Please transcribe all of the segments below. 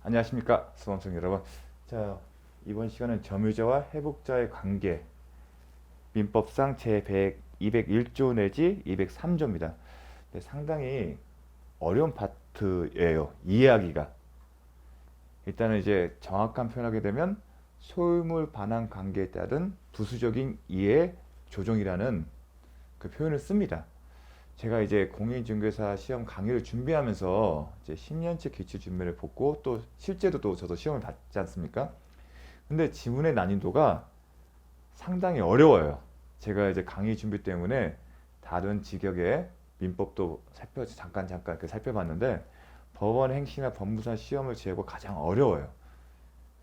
안녕하십니까 수험생 여러분. 자, 이번 시간은 점유자와 회복자의 관계 민법상 제100, 201조 내지 203조입니다. 상당히 어려운 파트예요, 이해하기가. 일단은 이제 정확한 표현하게 되면 소유물 반환 관계에 따른 부수적인 이해 조정이라는 그 표현을 씁니다. 제가 이제 공인중개사 시험 강의를 준비하면서 이제 10년째 기출준비를 보고 또 실제로 또 저도 시험을 봤지 않습니까? 근데 지문의 난이도가 상당히 어려워요. 제가 이제 강의 준비 때문에 다른 직역의 민법도 잠깐 이렇게 살펴봤는데 법원 행시나 법무사 시험을 제고 가장 어려워요.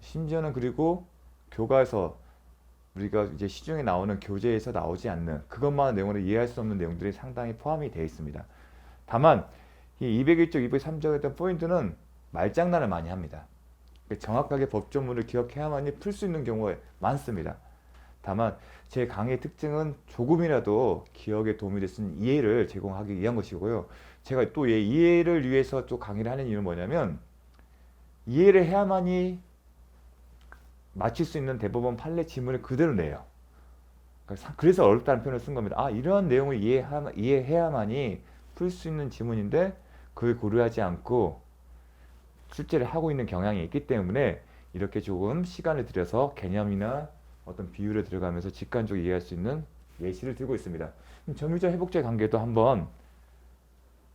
심지어는 그리고 교과에서 우리가 이제 시중에 나오는 교재에서 나오지 않는 그것만한 내용으로 이해할 수 없는 내용들이 상당히 포함이 되어 있습니다. 다만 이 201조, 203조에 대한 포인트는 말장난을 많이 합니다. 정확하게 법조문을 기억해야만이 풀 수 있는 경우가 많습니다. 다만 제 강의 특징은 조금이라도 기억에 도움이 될 수 있는 이해를 제공하기 위한 것이고요. 제가 또 이해를 위해서 또 강의를 하는 이유는 뭐냐면 이해를 해야만이 맞출 수 있는 대법원 판례 지문을 그대로 내요. 그래서 어렵다는 표현을 쓴 겁니다. 아, 이러한 내용을 이해해야만이 풀 수 있는 지문인데 그걸 고려하지 않고 출제를 하고 있는 경향이 있기 때문에 이렇게 조금 시간을 들여서 개념이나 어떤 비유를 들어가면서 직관적으로 이해할 수 있는 예시를 들고 있습니다. 점유자 회복자의 관계도 한번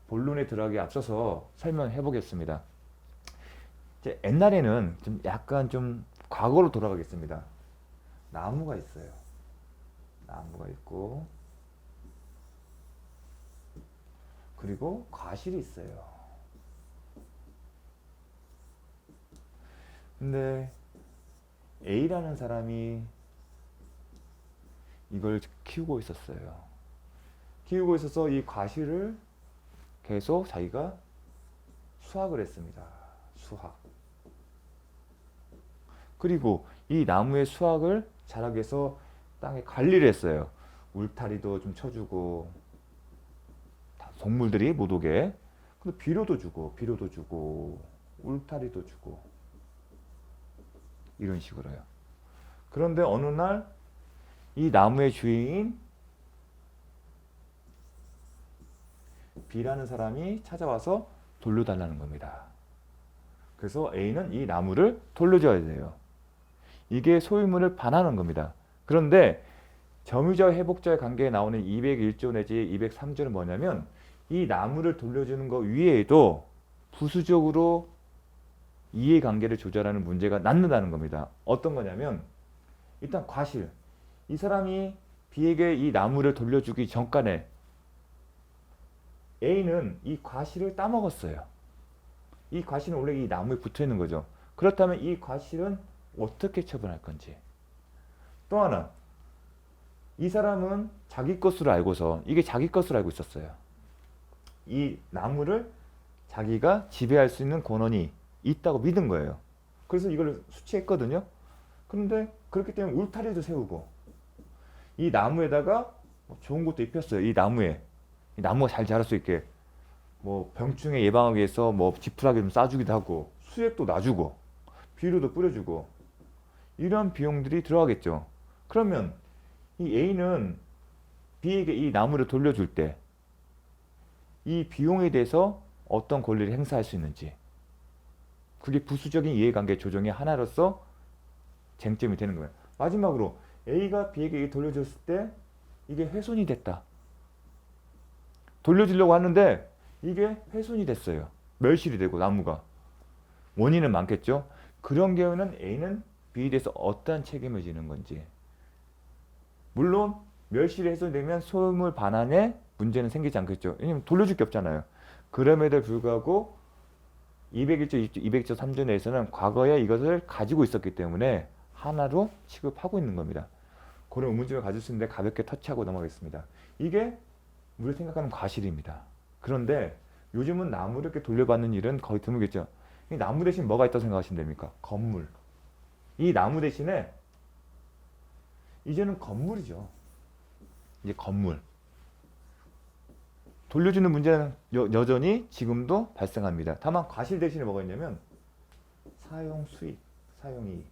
본론에 들어가기 앞서서 설명해 보겠습니다. 이제 옛날에는 좀 약간 좀 과거로 돌아가겠습니다. 나무가 있어요. 나무가 있고 그리고 과실이 있어요. 근데 A라는 사람이 이걸 키우고 있었어요. 키우고 있어서 이 과실을 계속 자기가 수확을 했습니다. 수확. 그리고 이 나무의 수확을 자라기 위해서 땅에 관리를 했어요. 울타리도 좀 쳐주고 동물들이 못 오게. 그리고 비료도 주고 울타리도 주고 이런 식으로요. 그런데 어느 날 이 나무의 주인인 B라는 사람이 찾아와서 돌려달라는 겁니다. 그래서 A는 이 나무를 돌려줘야 돼요. 이게 소유물을 반환하는 겁니다. 그런데 점유자와 회복자의 관계에 나오는 201조 내지 203조는 뭐냐면 이 나무를 돌려주는 것 위에도 부수적으로 이해관계를 조절하는 문제가 낳는다는 겁니다. 어떤 거냐면 일단 과실. 이 사람이 B에게 이 나무를 돌려주기 전간에 A는 이 과실을 따먹었어요. 이 과실은 원래 이 나무에 붙어 있는 거죠. 그렇다면 이 과실은 어떻게 처분할 건지. 또 하나, 이 사람은 자기 것으로 알고서 이게 자기 것으로 알고 있었어요. 이 나무를 자기가 지배할 수 있는 권한이 있다고 믿은 거예요. 그래서 이걸 수취했거든요. 그런데 그렇기 때문에 울타리도 세우고 이 나무에다가 좋은 것도 입혔어요. 이 나무에. 이 나무가 잘 자랄 수 있게 뭐 병충해 예방하기 위해서 뭐 지푸라기 좀 싸주기도 하고 수액도 놔주고 비료도 뿌려주고 이런 비용들이 들어가겠죠. 그러면 이 A는 B에게 이 나무를 돌려줄 때 이 비용에 대해서 어떤 권리를 행사할 수 있는지, 그게 부수적인 이해관계 조정의 하나로서 쟁점이 되는 거예요. 마지막으로 A가 B에게 돌려줬을 때 이게 훼손이 됐다. 돌려주려고 하는데 이게 훼손이 됐어요. 멸실이 되고 나무가. 원인은 많겠죠. 그런 경우는 A는 B에 대해서 어떠한 책임을 지는 건지. 물론 멸실이 훼손되면 소유물 반환에 문제는 생기지 않겠죠. 왜냐면 돌려줄 게 없잖아요. 그럼에도 불구하고 201조, 200조 3조 내에서는 과거에 이것을 가지고 있었기 때문에 하나로 취급하고 있는 겁니다. 그런 의문점을 가질 수 있는데 가볍게 터치하고 넘어가겠습니다. 이게 우리가 생각하는 과실입니다. 그런데 요즘은 나무를 이렇게 돌려받는 일은 거의 드물겠죠. 이 나무 대신 뭐가 있다고 생각하시면 됩니까? 건물. 이 나무 대신에 이제는 건물이죠. 이제 건물. 돌려주는 문제는 여전히 지금도 발생합니다. 다만 과실 대신에 뭐가 있냐면 사용 수익, 사용이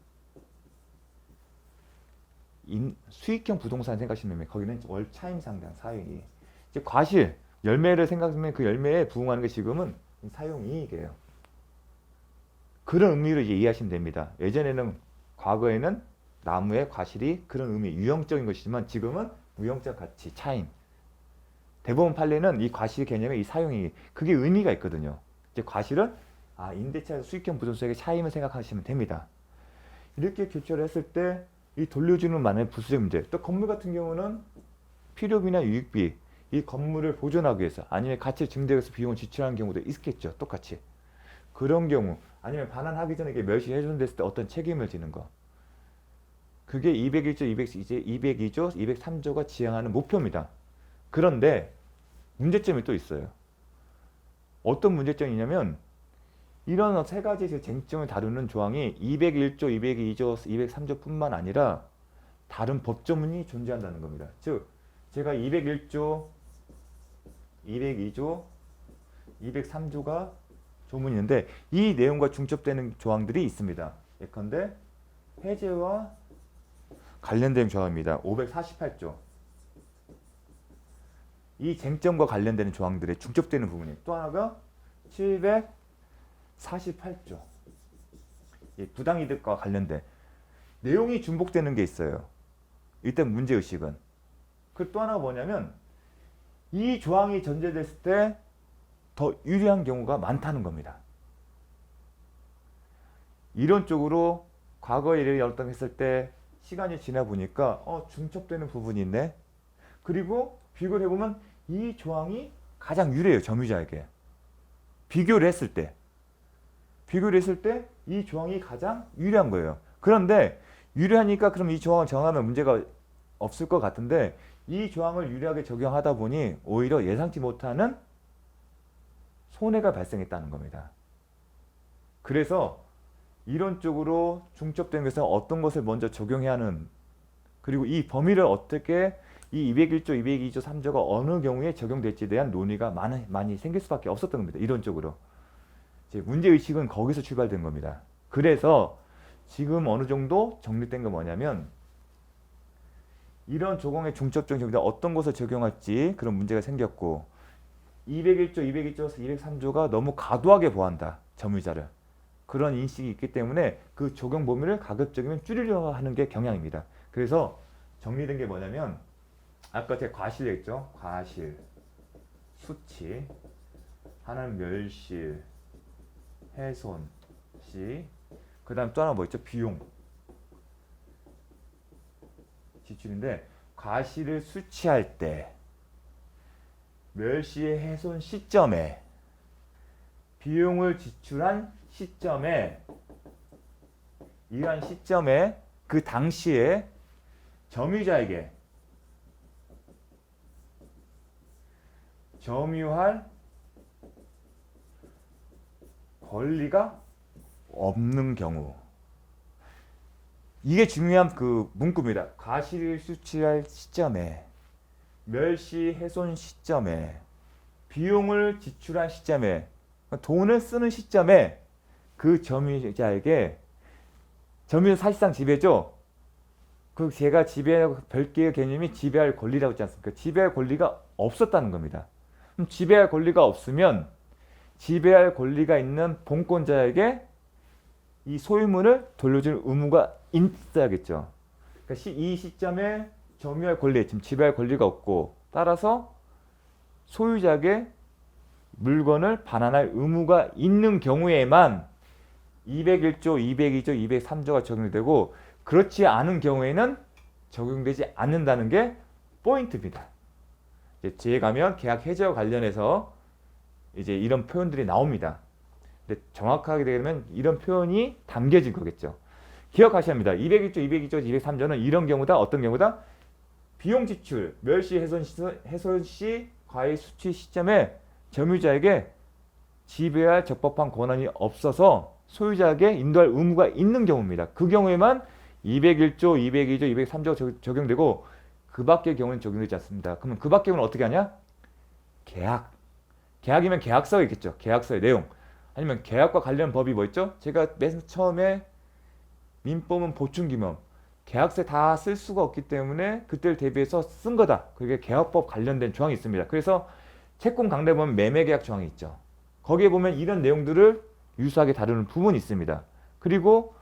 수익형 부동산 생각하시면 거기는 월 차임 상당 사용이 이제 과실 열매를 생각하면 그 열매에 부응하는 게 지금은 사용이익이에요. 그런 의미로 이제 이해하시면 됩니다. 예전에는 과거에는 나무의 과실이 그런 의미 유형적인 것이지만 지금은 무형적 가치 차임. 대법원 판례는 이 과실 개념의 이 사용이 그게 의미가 있거든요. 이제 과실은 임대차 수익형 부동산의 차임을 생각하시면 됩니다. 이렇게 교체를 했을 때 이 돌려주는 많은 부수적 문제. 또 건물 같은 경우는 필요비나 유익비 이 건물을 보존하기 위해서 아니면 가치 증대해서 비용을 지출하는 경우도 있겠죠. 똑같이. 그런 경우 아니면 반환하기 전에 이게 멸시 훼손됐을 때 어떤 책임을 지는 거. 그게 201조, 202조, 203조가 지향하는 목표입니다. 그런데 문제점이 또 있어요. 어떤 문제점이냐면 이런 세 가지 쟁점을 다루는 조항이 201조, 202조, 203조 뿐만 아니라 다른 법조문이 존재한다는 겁니다. 즉 제가 201조, 202조, 203조가 조문이 있는데 이 내용과 중첩되는 조항들이 있습니다. 예컨대 해제와 관련된 조항입니다. 548조. 이 쟁점과 관련되는 조항들에 중첩되는 부분이 또 하나가 748조. 부당이득과 관련된 내용이 중복되는 게 있어요. 일단 문제의식은. 그 또 하나가 뭐냐면 이 조항이 전제됐을 때 더 유리한 경우가 많다는 겁니다. 이론적으로 과거에 일을 여러 번 했을 때 시간이 지나 보니까 중첩되는 부분이 있네. 그리고 비교를 해보면 이 조항이 가장 유리해요. 점유자에게. 비교를 했을 때 이 조항이 가장 유리한 거예요. 그런데 유리하니까 그럼 이 조항을 정하면 문제가 없을 것 같은데 이 조항을 유리하게 적용하다 보니 오히려 예상치 못하는 손해가 발생했다는 겁니다. 그래서 이론적으로 중첩된 것은 어떤 것을 먼저 적용해야 하는 그리고 이 범위를 어떻게 이 201조, 202조, 3조가 어느 경우에 적용될지에 대한 논의가 많이 생길 수밖에 없었던 겁니다. 이론적으로. 이제 문제의식은 거기서 출발된 겁니다. 그래서 지금 어느 정도 정리된 건 뭐냐면 이런 조공의 중첩적 정의가 어떤 것을 적용할지 그런 문제가 생겼고 201조, 202조, 203조가 너무 과도하게 보한다. 점유자를. 그런 인식이 있기 때문에 그 적용 범위를 가급적이면 줄이려고 하는 게 경향입니다. 그래서 정리된 게 뭐냐면 아까 제가 과실 얘기했죠. 과실, 수치, 하나는 멸실, 훼손, 시, 그 다음 또 하나 뭐 있죠? 비용, 지출인데 과실을 수치할 때 멸시의 훼손 시점에 비용을 지출한 시점에 이러한 시점에 그 당시에 점유자에게 점유할 권리가 없는 경우 이게 중요한 그 문구입니다. 과실을 수치할 시점에 멸시 훼손 시점에 비용을 지출한 시점에 돈을 쓰는 시점에 그 점유자에게 점유자 사실상 지배죠. 그 제가 지배 별개의 개념이 지배할 권리라고 했지 않습니까? 지배할 권리가 없었다는 겁니다. 그럼 지배할 권리가 없으면 지배할 권리가 있는 본권자에게 이 소유물을 돌려줄 의무가 있어야겠죠. 그러니까 이 시점에 점유할 권리, 지금 지배할 권리가 없고 따라서 소유자에게 물건을 반환할 의무가 있는 경우에만 201조, 202조, 203조가 적용되고 그렇지 않은 경우에는 적용되지 않는다는 게 포인트입니다. 이제 뒤에 가면 계약 해지와 관련해서 이제 이런 표현들이 나옵니다. 근데 정확하게 되면 이런 표현이 담겨진 거겠죠. 기억하셔야 합니다. 201조, 202조, 203조는 이런 경우다. 어떤 경우다? 비용 지출, 멸시 훼손 시 과의 수치 시점에 점유자에게 지배할 적법한 권한이 없어서 소유자에게 인도할 의무가 있는 경우입니다. 그 경우에만 201조, 202조, 203조가 적용되고 그 밖의 경우는 적용되지 않습니다. 그러면 그 밖의 경우는 어떻게 하냐? 계약이면 계약서가 있겠죠. 계약서의 내용. 아니면 계약과 관련 법이 뭐 있죠? 제가 맨 처음에 민법은 보충기명, 계약서에 다 쓸 수가 없기 때문에 그때를 대비해서 쓴 거다. 그게 계약법 관련된 조항이 있습니다. 그래서 채권 강례 보면 매매계약 조항이 있죠. 거기에 보면 이런 내용들을 유사하게 다루는 부분이 있습니다. 그리고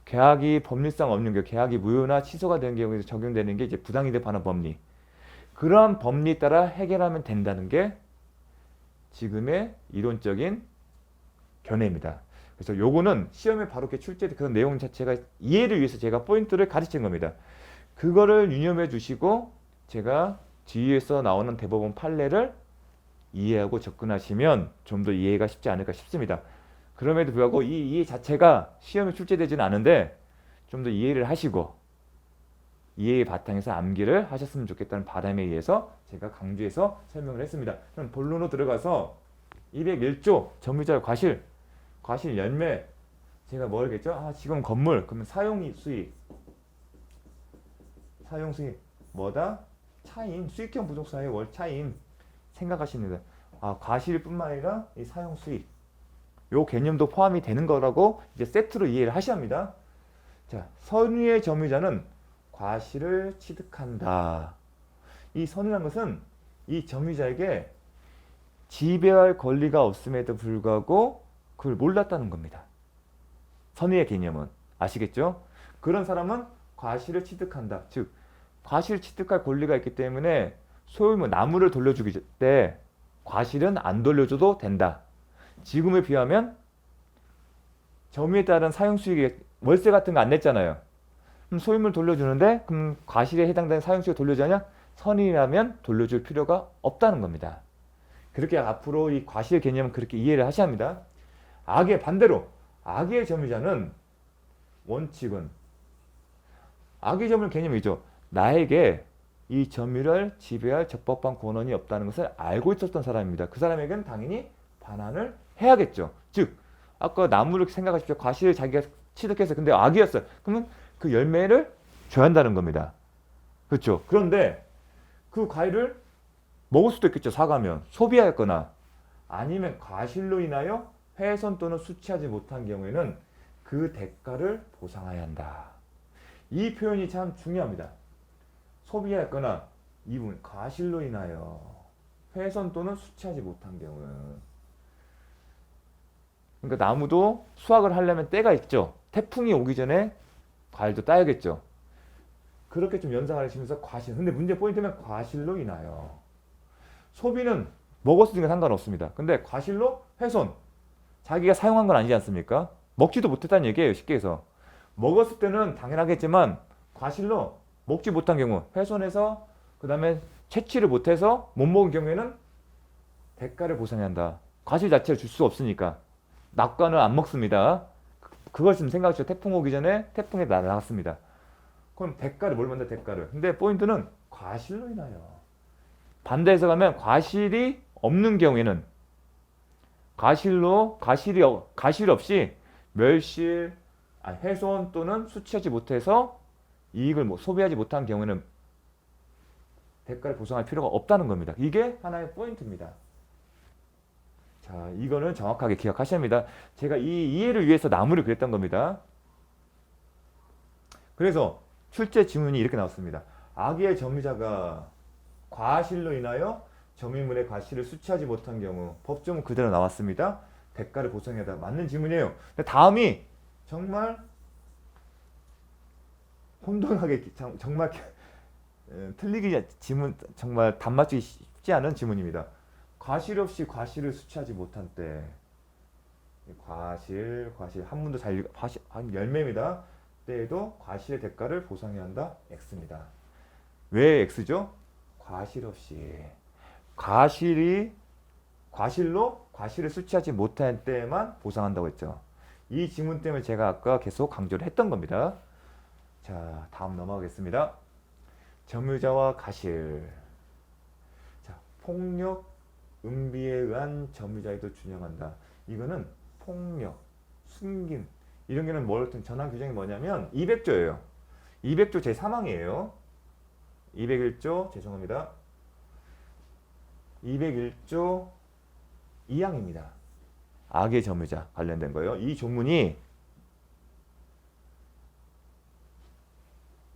계약이 법률상 없는 경우, 계약이 무효나 취소가 된 경우에 적용되는 게 이제 부당이득 반환 법리. 그러한 법리에 따라 해결하면 된다는 게 지금의 이론적인 견해입니다. 그래서 요거는 시험에 바로 이렇게 출제된 그런 내용 자체가 이해를 위해서 제가 포인트를 가르친 겁니다. 그거를 유념해 주시고 제가 뒤에서 나오는 대법원 판례를 이해하고 접근하시면 좀 더 이해가 쉽지 않을까 싶습니다. 그럼에도 불구하고 이 이해 자체가 시험에 출제되지는 않은데 좀 더 이해를 하시고 이해의 바탕에서 암기를 하셨으면 좋겠다는 바람에 의해서 제가 강조해서 설명을 했습니다. 그럼 본론으로 들어가서 201조 점유자 과실, 과실 열매, 제가 뭐 하겠죠? 지금 건물, 그러면 사용수익, 사용수익 뭐다? 차임, 수익형 부동산의 월 차임 생각하시는 거예요. 과실뿐만 아니라 이 사용수익, 요 개념도 포함이 되는 거라고 이제 세트로 이해를 하셔야 합니다. 자, 선의의 점유자는 과실을 취득한다. 이 선의라는 것은 이 점유자에게 지배할 권리가 없음에도 불구하고 그걸 몰랐다는 겁니다. 선의의 개념은 아시겠죠? 그런 사람은 과실을 취득한다. 즉 과실 취득할 권리가 있기 때문에 소위 뭐 나무를 돌려주기 때 과실은 안 돌려줘도 된다. 지금에 비하면 점유에 따른 사용수익에 월세 같은 거 안 냈잖아요. 그럼 소유물 돌려주는데 그럼 과실에 해당되는 사용수익 돌려주냐? 선의라면 돌려줄 필요가 없다는 겁니다. 그렇게 앞으로 이 과실 개념은 그렇게 이해를 하셔야 합니다. 악의 반대로 악의 점유자는 원칙은 악의 점유 개념이죠. 나에게 이 점유를 지배할 적법한 권한이 없다는 것을 알고 있었던 사람입니다. 그 사람에게는 당연히 반환을 해야겠죠. 즉 아까 나무를 생각하십시오. 과실을 자기가 취득해서 근데 악이었어요. 그러면 그 열매를 줘야 한다는 겁니다. 그렇죠. 그런데 그 과일을 먹을 수도 있겠죠. 사가면 소비하였거나 아니면 과실로 인하여 훼손 또는 수취하지 못한 경우에는 그 대가를 보상해야 한다. 이 표현이 참 중요합니다. 소비하였거나 이 부분 과실로 인하여 훼손 또는 수취하지 못한 경우는, 그러니까 나무도 수확을 하려면 때가 있죠. 태풍이 오기 전에 과일도 따야겠죠. 그렇게 좀 연상을 하시면서 과실. 근데 문제 포인트는 과실로 인하여. 소비는 먹었으니까 상관없습니다. 근데 과실로 훼손. 자기가 사용한 건 아니지 않습니까? 먹지도 못했다는 얘기예요. 쉽게 해서. 먹었을 때는 당연하겠지만 과실로 먹지 못한 경우, 훼손해서 그 다음에 채취를 못해서 못 먹은 경우에는 대가를 보상해야 한다. 과실 자체를 줄 수 없으니까. 낙과는 안 먹습니다. 그걸 좀 생각하시죠. 태풍 오기 전에 태풍에 날아갔습니다. 그럼 대가를 뭘 받는다? 대가를. 근데 포인트는 과실로 인하여. 반대해서 가면 과실이 없는 경우에는 과실 없이 멸실, 훼손 또는 수취하지 못해서 이익을 소비하지 못한 경우에는 대가를 보상할 필요가 없다는 겁니다. 이게 하나의 포인트입니다. 자, 이거는 정확하게 기억하셔야 합니다. 제가 이 이해를 위해서 나무를 그렸던 겁니다. 그래서 출제 지문이 이렇게 나왔습니다. 악의 점유자가 과실로 인하여 점유물의 과실을 수취하지 못한 경우, 법조문 그대로 나왔습니다. 대가를 보상해야 한다. 맞는 지문이에요. 근데 다음이 정말 혼돈하게, 정말 틀리기 지문, 정말 단맞추기 쉽지 않은 지문입니다. 과실 없이 과실을 수취하지 못한 때, 과실 한문도 잘 열매입니다. 때에도 과실의 대가를 보상해야 한다. X입니다. 왜 X죠? 과실 없이 과실로 과실을 수취하지 못한 때에만 보상한다고 했죠. 이 지문 때문에 제가 아까 계속 강조를 했던 겁니다. 자, 다음 넘어가겠습니다. 점유자와 과실. 자, 폭력, 은비에 의한 점유자에도 준용한다. 이거는 폭력, 숨김 이런 게는 뭐였든 전환 규정이 뭐냐면 200조예요. 200조 제3항이에요. 201조 죄송합니다. 201조 2항입니다. 악의 점유자 관련된 거예요. 이 조문이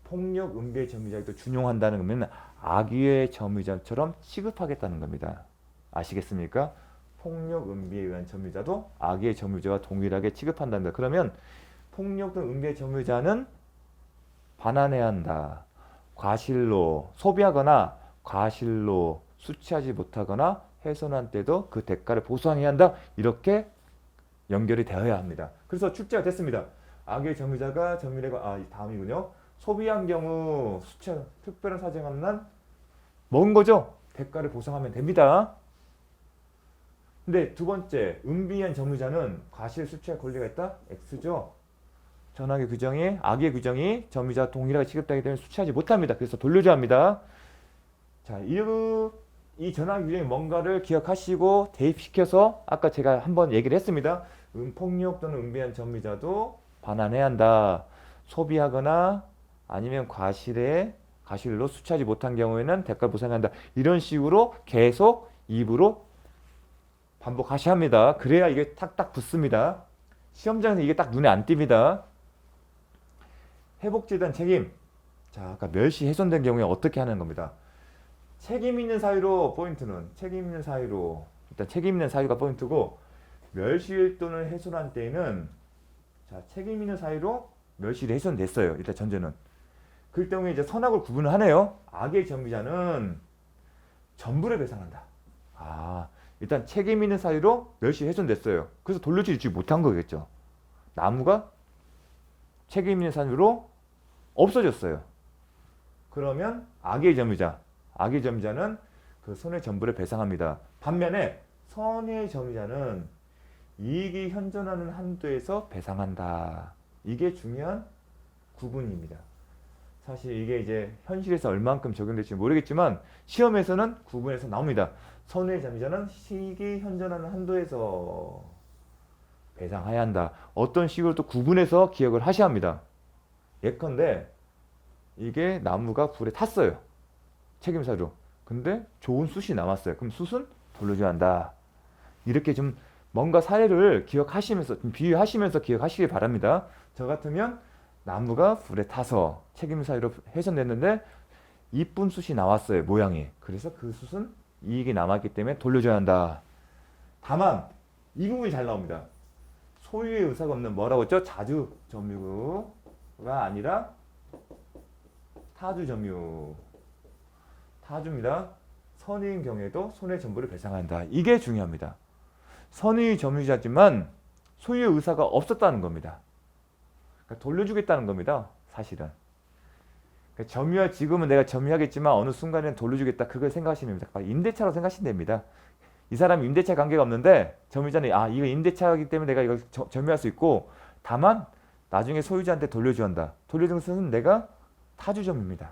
폭력 음비의 점유자에도 준용한다는 거면 악의 점유자처럼 취급하겠다는 겁니다. 아시겠습니까? 폭력 음비에 의한 점유자도 악의 점유자와 동일하게 취급한다는 거. 그러면 폭력 등 음비의 점유자는 반환해야 한다. 과실로 소비하거나 과실로 수취하지 못하거나 훼손한 때도 그 대가를 보상해야 한다. 이렇게 연결이 되어야 합니다. 그래서 출제가 됐습니다. 악의 점유자가 점유례가 다음이군요. 소비한 경우 수취 특별한 사정 없는 한 먹은 거죠. 대가를 보상하면 됩니다. 근데 두 번째 음비한 점유자는 과실 수취할 권리가 있다. X죠. 전악의 규정이 악의 규정이 점유자 동일하게 취급되기 때문에 수취하지 못합니다. 그래서 돌려줘야 합니다. 자, 이 전악 규정이 뭔가를 기억하시고 대입시켜서 아까 제가 한번 얘기를 했습니다. 폭력 또는 음비한 점유자도 반환해야 한다. 소비하거나 아니면 과실로 수취하지 못한 경우에는 대가를 보상한다. 이런 식으로 계속 입으로 반복하셔야 합니다. 그래야 이게 탁탁 붙습니다. 시험장에서 이게 딱 눈에 안 띕니다. 회복제에 대한 책임. 자, 아까 멸시 훼손된 경우에 어떻게 하는 겁니다. 책임 있는 사유로 포인트는 책임 있는 사유로 일단 책임 있는 사유가 포인트고 멸실 또는 훼손한 때에는 자, 책임 있는 사유로 멸실이 훼손됐어요. 일단 전제는. 그 경우에 이제 선악을 구분을 하네요. 악의 점유자는 전부를 배상한다. 일단 책임 있는 사유로 멸시 훼손됐어요. 그래서 돌려주지 못한 거겠죠. 나무가 책임 있는 사유로 없어졌어요. 그러면 악의 점유자는 그 손해 전부를 배상합니다. 반면에 선의 점유자는 이익이 현존하는 한도에서 배상한다. 이게 중요한 구분입니다. 사실 이게 이제 현실에서 얼만큼 적용될지 모르겠지만 시험에서는 구분해서 나옵니다. 선의 점유자는 이익이 현존하는 한도에서 배상해야 한다. 어떤 식으로 또 구분해서 기억을 하셔야 합니다. 예컨대 이게 나무가 불에 탔어요. 책임사유로. 근데 좋은 숯이 남았어요. 그럼 숯은 돌려줘야 한다. 이렇게 좀 뭔가 사례를 기억하시면서 좀 비유하시면서 기억하시길 바랍니다. 저 같으면 나무가 불에 타서 책임사유로 훼손됐는데 이쁜 숯이 나왔어요. 모양이. 그래서 그 숯은 이익이 남았기 때문에 돌려줘야 한다. 다만 이 부분이 잘 나옵니다. 소유의 의사가 없는 뭐라고 했죠? 자주 점유가 아니라 타주 점유. 타주입니다. 선의인 경우에도 손해 전부를 배상한다. 이게 중요합니다. 선의 점유자지만 소유의 의사가 없었다는 겁니다. 그러니까 돌려주겠다는 겁니다. 사실은. 그러니까 지금은 내가 점유하겠지만 어느 순간에는 돌려주겠다. 그걸 생각하시면 됩니다. 임대차로 생각하시면 됩니다. 이 사람이 임대차 관계가 없는데 점유자는 이거 임대차이기 때문에 내가 이걸 점유할 수 있고 다만 나중에 소유자한테 돌려줘야 한다. 돌려주는 것은 내가 타주점입니다.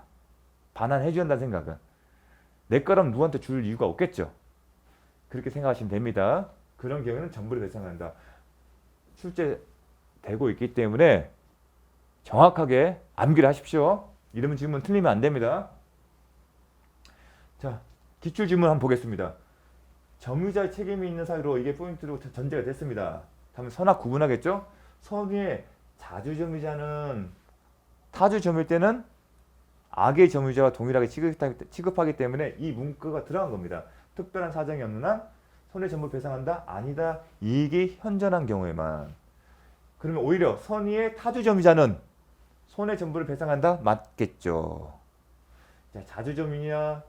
반환해줘야 한다는 생각은. 내 거라면 누구한테 줄 이유가 없겠죠. 그렇게 생각하시면 됩니다. 그런 경우에는 전부를 배상한다. 출제되고 있기 때문에 정확하게 암기를 하십시오. 이러면 질문 틀리면 안 됩니다. 자, 기출질문 한번 보겠습니다. 점유자의 책임이 있는 사유로 이게 포인트로 전제가 됐습니다. 다음에 선악 구분하겠죠? 선의의 자주 점유자는 타주 점유일 때는 악의 점유자와 동일하게 취급하기 때문에 이 문구가 들어간 겁니다. 특별한 사정이 없는 한 손해 전부 배상한다? 아니다. 이익이 현존한 경우에만. 그러면 오히려 선의의 타주 점유자는 손해 전부를 배상한다? 맞겠죠. 자, 자주 점유냐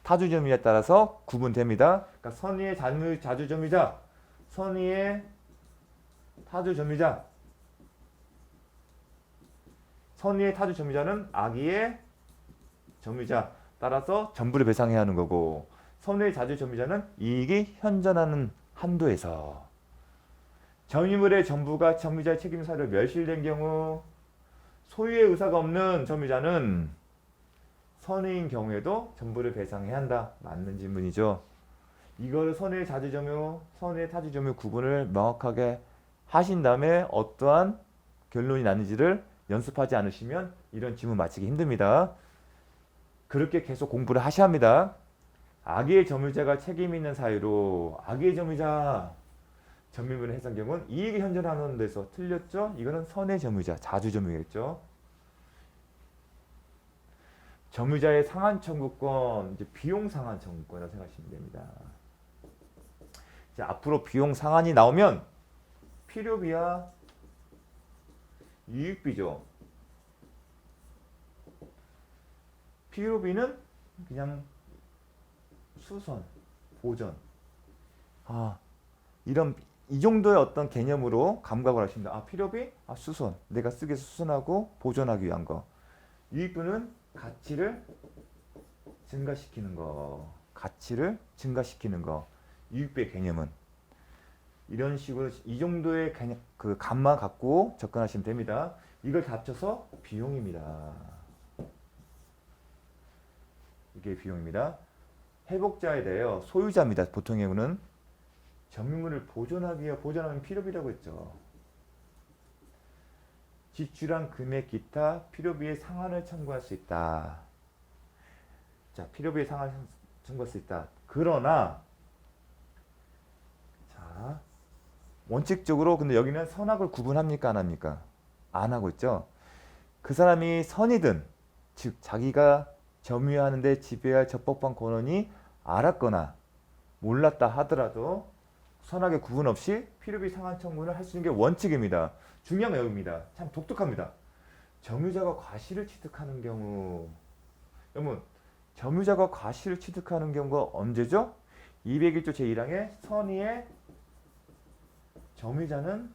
타주 점유냐에 따라서 구분됩니다. 그러니까 선의의 자주 점유자, 선의의 타주 점유자. 선의의 타주 점유자는 악의의 점유자. 따라서 전부를 배상해야 하는 거고 선의의 자주 점유자는 이익이 현존하는 한도에서 점유물의 전부가 점유자의 책임 사유로 멸실된 경우 소유의 의사가 없는 점유자는 선의인 경우에도 전부를 배상해야 한다. 맞는 질문이죠. 이걸 선의의 자주 점유, 선의의 타주 점유 구분을 명확하게 하신 다음에 어떠한 결론이 나는지를 연습하지 않으시면 이런 질문 맞히기 힘듭니다. 그렇게 계속 공부를 하셔야 합니다. 악의 점유자가 책임 있는 사유로 악의 점유자 점유물의 해당 경우는 이익이 현존하는 데서 틀렸죠? 이거는 선의 점유자, 자주 점유겠죠? 점유자의 상한 청구권, 이제 비용 상한 청구권이라고 생각하시면 됩니다. 자, 앞으로 비용 상한이 나오면 필요비와 유익비죠. 필요비는 그냥 수선, 보전. 이런 이 정도의 어떤 개념으로 감각을 하십니다. 필요비, 수선. 내가 쓰기 위해서 수선하고 보존하기 위한 거. 유익비는 가치를 증가시키는 거. 가치를 증가시키는 거. 유익비의 개념은 이런 식으로 이 정도의 개념, 그 감만 갖고 접근하시면 됩니다. 이걸 다 합쳐서 비용입니다. 이게 비용입니다. 회복자에 대하여 소유자입니다. 보통의 경우는 점유물을 보존하기 위해 보존하는 필요비라고 했죠. 지출한 금액 기타 필요비의 상한을 청구할 수 있다. 자, 필요비의 상한을 청구할 수 있다. 그러나 자, 원칙적으로 근데 여기는 선악을 구분합니까 안 합니까? 안 하고 있죠. 그 사람이 선이든 즉 자기가 점유하는데 지배할 적법한 권한이 알았거나 몰랐다 하더라도 선악의 구분 없이 필요비 상한 청구를 할 수 있는 게 원칙입니다. 중요한 내용입니다. 참 독특합니다. 점유자가 과실을 취득하는 경우, 여러분 점유자가 과실을 취득하는 경우가 언제죠? 201조 제1항의 선의의 점유자는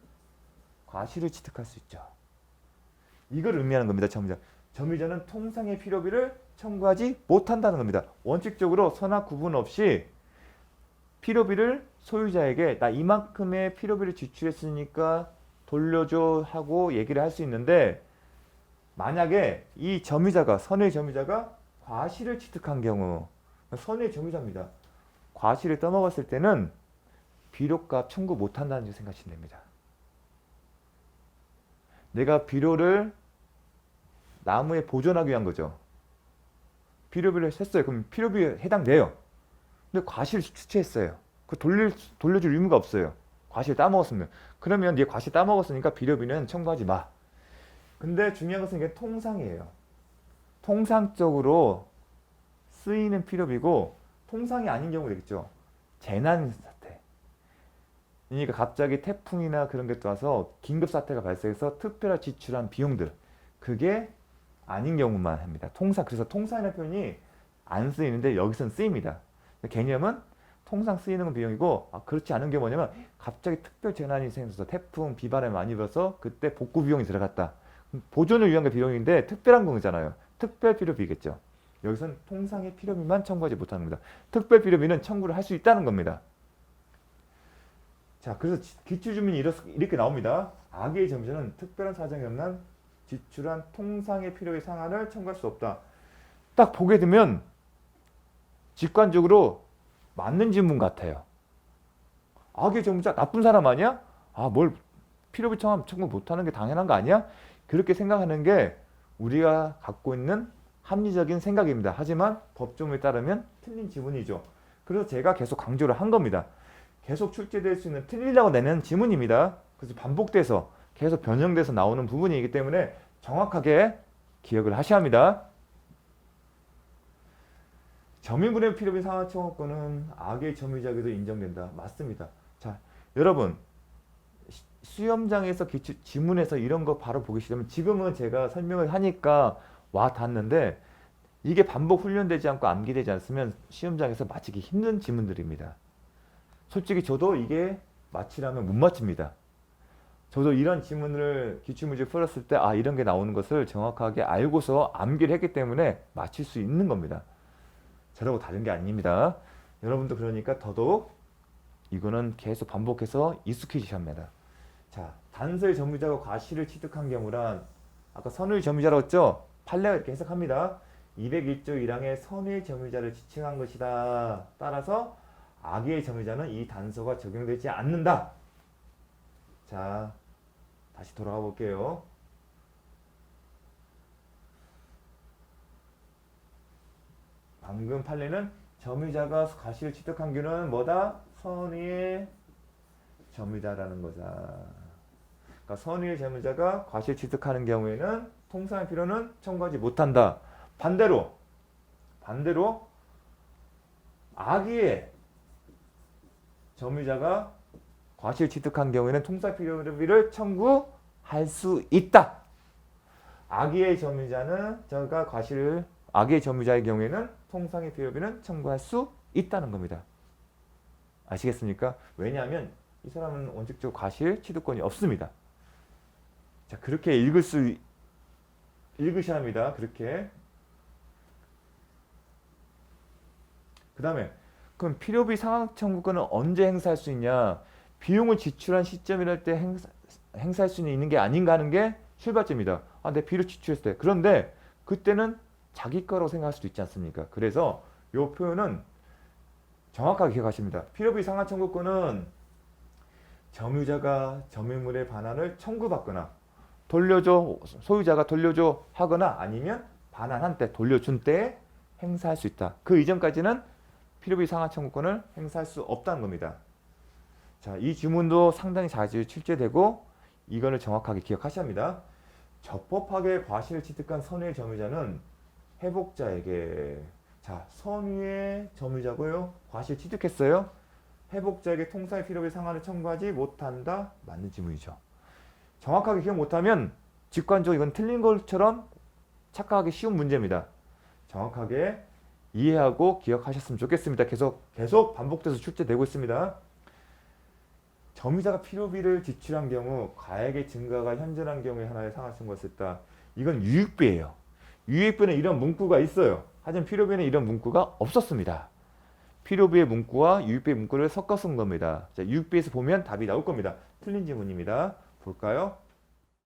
과실을 취득할 수 있죠. 이걸 의미하는 겁니다. 점유자는 통상의 필요비를 청구하지 못한다는 겁니다. 원칙적으로 선악 구분 없이 필요비를 소유자에게 나 이만큼의 필요비를 지출했으니까 돌려줘 하고 얘기를 할 수 있는데, 만약에 이 점유자가 선의 점유자가 과실을 취득한 경우, 선의 점유자입니다. 과실을 떠먹었을 때는 비료값 청구 못한다는 생각하시면 됩니다. 내가 비료를 나무에 보존하기 위한 거죠. 필요비를 셌어요. 그럼 필요비에 해당돼요. 근데 과실을 취했어요. 그 돌려줄 의무가 없어요. 과실 따먹었으면. 그러면 네 과실 따먹었으니까 필요비는 청구하지 마. 근데 중요한 것은 이게 통상이에요. 통상적으로 쓰이는 필요비고, 통상이 아닌 경우 되겠죠. 재난 사태. 그러니까 갑자기 태풍이나 그런 게 또 와서 긴급 사태가 발생해서 특별히 지출한 비용들. 그게 아닌 경우만 합니다. 그래서 통상이라는 표현이 안 쓰이는데 여기서는 쓰입니다. 개념은 통상 쓰이는 건 비용이고, 그렇지 않은 게 뭐냐면 갑자기 특별 재난이 생겨서 태풍, 비바람이 많이 불어서 그때 복구 비용이 들어갔다. 보존을 위한 게 비용인데 특별한 경우잖아요. 특별 필요비겠죠. 여기서는 통상의 필요비만 청구하지 못하는 겁니다. 특별 필요비는 청구를 할 수 있다는 겁니다. 자, 그래서 기출주문이 이렇게 나옵니다. 악의 점유자는 특별한 사정이 없는 지출한 통상의 필요의 상한을 청구할 수 없다. 딱 보게 되면 직관적으로 맞는 질문 같아요. 악의 점유자 나쁜 사람 아니야? 뭘 필요비 청구 못하는 게 당연한 거 아니야? 그렇게 생각하는 게 우리가 갖고 있는 합리적인 생각입니다. 하지만 법조문에 따르면 틀린 지문이죠. 그래서 제가 계속 강조를 한 겁니다. 계속 출제될 수 있는 틀리려고 내는 지문입니다. 그래서 반복돼서 계속 변형돼서 나오는 부분이기 때문에 정확하게 기억을 하셔야 합니다. 점유물의 필요비 상한 청구권은 악의 점유자에게도 인정된다. 맞습니다. 자, 여러분 시험장에서 지문에서 이런 거 바로 보기 싫으면 지금은 제가 설명을 하니까 와 닿는데, 이게 반복 훈련되지 않고 암기되지 않으면 시험장에서 맞히기 힘든 지문들입니다. 솔직히 저도 이게 맞히라면 못 맞춥니다. 저도 이런 지문을 기출문제 풀었을 때 이런 게 나오는 것을 정확하게 알고서 암기를 했기 때문에 맞힐 수 있는 겁니다. 저라고 다른 게 아닙니다. 여러분도 그러니까 더더욱 이거는 계속 반복해서 익숙해지셔야 합니다. 자, 단서의 점유자가 과실을 취득한 경우란 아까 선의 점유자라고 했죠? 판례가 이렇게 해석합니다. 201조 1항의 선의 점유자를 지칭한 것이다. 따라서 악의 점유자는 이 단서가 적용되지 않는다. 자, 다시 돌아가 볼게요. 방금 판례는 점유자가 과실을 취득한 경우는 뭐다? 선의 점유자라는 거죠. 그러니까 선의의 점유자가 과실 취득하는 경우에는 통상의 필요는 청구하지 못한다. 반대로 악의의 점유자가 과실 취득한 경우에는 통상 필요비를 청구할 수 있다. 악의의 점유자는 악의의 점유자의 경우에는 통상의 필요비는 청구할 수 있다는 겁니다. 아시겠습니까? 왜냐하면 이 사람은 원칙적으로 과실 취득권이 없습니다. 자, 그렇게 읽으셔야 합니다. 그렇게. 그 다음에 그럼 필요비 상환 청구권은 언제 행사할 수 있냐? 비용을 지출한 시점이랄 때 행사할 수 있는 게 아닌가 하는 게 출발점이다. 아, 내 비를 지출했을 때. 그런데 그때는 자기 거라고 생각할 수도 있지 않습니까? 그래서 이 표현은 정확하게 기억하십니다. 필요비 상환 청구권은 점유자가 점유물의 반환을 청구받거나 돌려줘, 소유자가 돌려줘 하거나 아니면 반환한 때, 돌려준 때에 행사할 수 있다. 그 이전까지는 필요비 상환 청구권을 행사할 수 없다는 겁니다. 자, 이 주문도 상당히 자주 출제되고 이거를 정확하게 기억하셔야 합니다. 적법하게 과실을 취득한 선의의 점유자는 회복자에게, 자, 선의의 점유자고요. 과실 취득했어요. 회복자에게 통상의 필요비 상환을 청구하지 못한다. 맞는 지문이죠. 정확하게 기억 못하면 직관적으로 이건 틀린 것처럼 착각하기 쉬운 문제입니다. 정확하게 이해하고 기억하셨으면 좋겠습니다. 계속 반복돼서 출제되고 있습니다. 점유자가 필요비를 지출한 경우 가액의 증가가 현저한 경우에 하나의 상환 청구가 있다. 이건 유익비예요. 유익비는 이런 문구가 있어요. 하지만 필요비는 이런 문구가 없었습니다. 필요비의 문구와 유익비의 문구를 섞어 쓴 겁니다. 자, 유익비에서 보면 답이 나올 겁니다. 틀린 지문입니다. 볼까요?